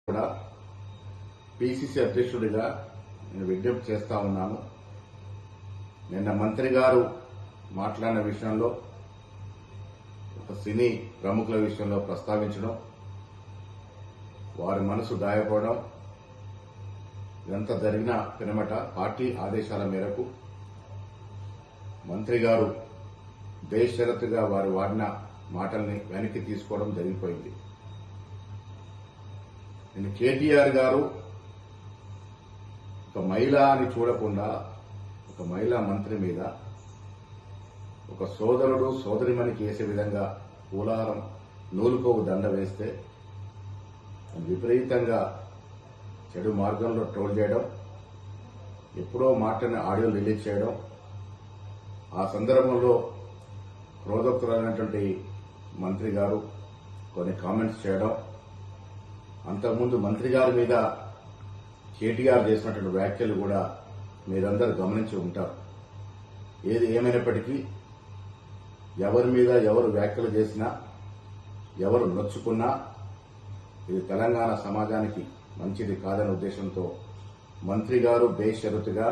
కూడా పిసిసి అధ్యక్షుడిగా నేను విజ్ఞప్తి చేస్తా ఉన్నాను. నిన్న మంత్రి గారు మాట్లాడిన విషయంలో ఒక సినీ ప్రముఖుల విషయంలో ప్రస్తావించడం, వారి మనసు గాయపడడం, ఇదంతా జరిగిన పినమట పార్టీ ఆదేశాల మేరకు మంత్రి గారు బేషరతుగా వారు వాడిన మాటల్ని వెనక్కి తీసుకోవడం జరిగిపోయింది. నేను కేటీఆర్ గారు ఒక మహిళ అని చూడకుండా ఒక మహిళా మంత్రి మీద ఒక సోదరుడు సోదరిమణికి వేసే విధంగా పూలారం నూలుకోవు దండ వేస్తే విపరీతంగా చెడు మార్గంలో ట్రోల్ చేయడం, ఎప్పుడో మాట్లాడిన ఆడియో రిలీజ్ చేయడం, ఆ సందర్భంలో క్రోధోక్తులైనటువంటి మంత్రి గారు కొన్ని కామెంట్స్ చేయడం, అంతకుముందు మంత్రి గారి మీద కేటీఆర్ చేసినటువంటి వ్యాఖ్యలు కూడా మీరందరూ గమనించి ఉంటారు. ఏది ఏమైనప్పటికీ ఎవరి మీద ఎవరు వ్యాఖ్యలు చేసినా, ఎవరు నొచ్చుకున్నా ఇది తెలంగాణ సమాజానికి మంచిది కాదనే ఉద్దేశంతో మంత్రి గారు బేషరతుగా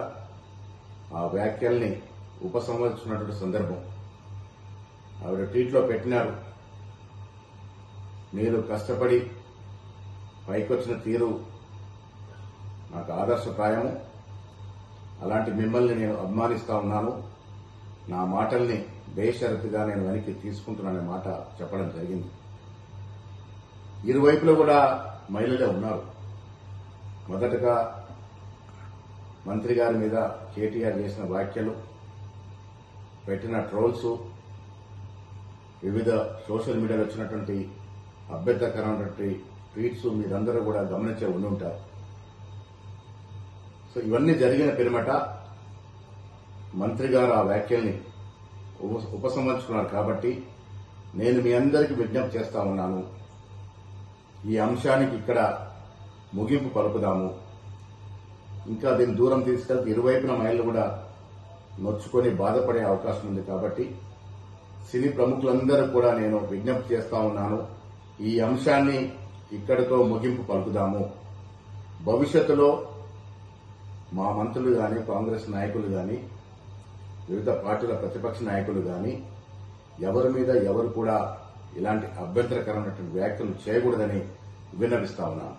ఆ వ్యాఖ్యల్ని ఉపసంహరించుకున్నటువంటి సందర్భం. ఆవిడ ట్వీట్లో పెట్టినారు, మీరు కష్టపడి పైకొచ్చిన తీరు నాకు ఆదర్శప్రాయము, అలాంటి మిమ్మల్ని నేను అభిమానిస్తా ఉన్నాను, నా మాటల్ని బేషరతుగా నేను వెనక్కి తీసుకుంటున్నాననే మాట చెప్పడం జరిగింది. ఇరువైపులో కూడా మహిళలే ఉన్నారు. మొదటగా మంత్రి గారి మీద కేటీఆర్ చేసిన వ్యాఖ్యలు, పెట్టిన ట్రోల్స్, వివిధ సోషల్ మీడియాలో వచ్చినటువంటి అభ్యంతరకరమైనటువంటి ట్వీట్స్ మీరందరూ కూడా గమనించే ఉండి ఉంటారు. సో ఇవన్నీ జరిగిన పిరమట మంత్రి గారు ఆ వ్యాఖ్యల్ని ఉపసంహరించుకున్నారు. కాబట్టి నేను మీ అందరికీ విజ్ఞప్తి చేస్తా ఉన్నాను, ఈ అంశానికి ఇక్కడ ముగింపు పలుకుదాము. ఇంకా దీన్ని దూరం తీసుకెళ్తే ఇరువైపున మహిళలు కూడా నొచ్చుకొని బాధపడే అవకాశం ఉంది. కాబట్టి సినీ ప్రముఖులందరూ కూడా నేను విజ్ఞప్తి చేస్తా ఉన్నాను, ఈ అంశాన్ని ఇక్కడితో ముగింపు పలుకుదాము. భవిష్యత్తులో మా మంత్రులు గాని, కాంగ్రెస్ నాయకులు గాని, వివిధ పార్టీల ప్రతిపక్ష నాయకులు గాని ఎవరి మీద ఎవరు కూడా ఇలాంటి అభ్యంతరకరమైనటువంటి వ్యాఖ్యలు చేయకూడదని విన్నవిస్తా ఉన్నాను.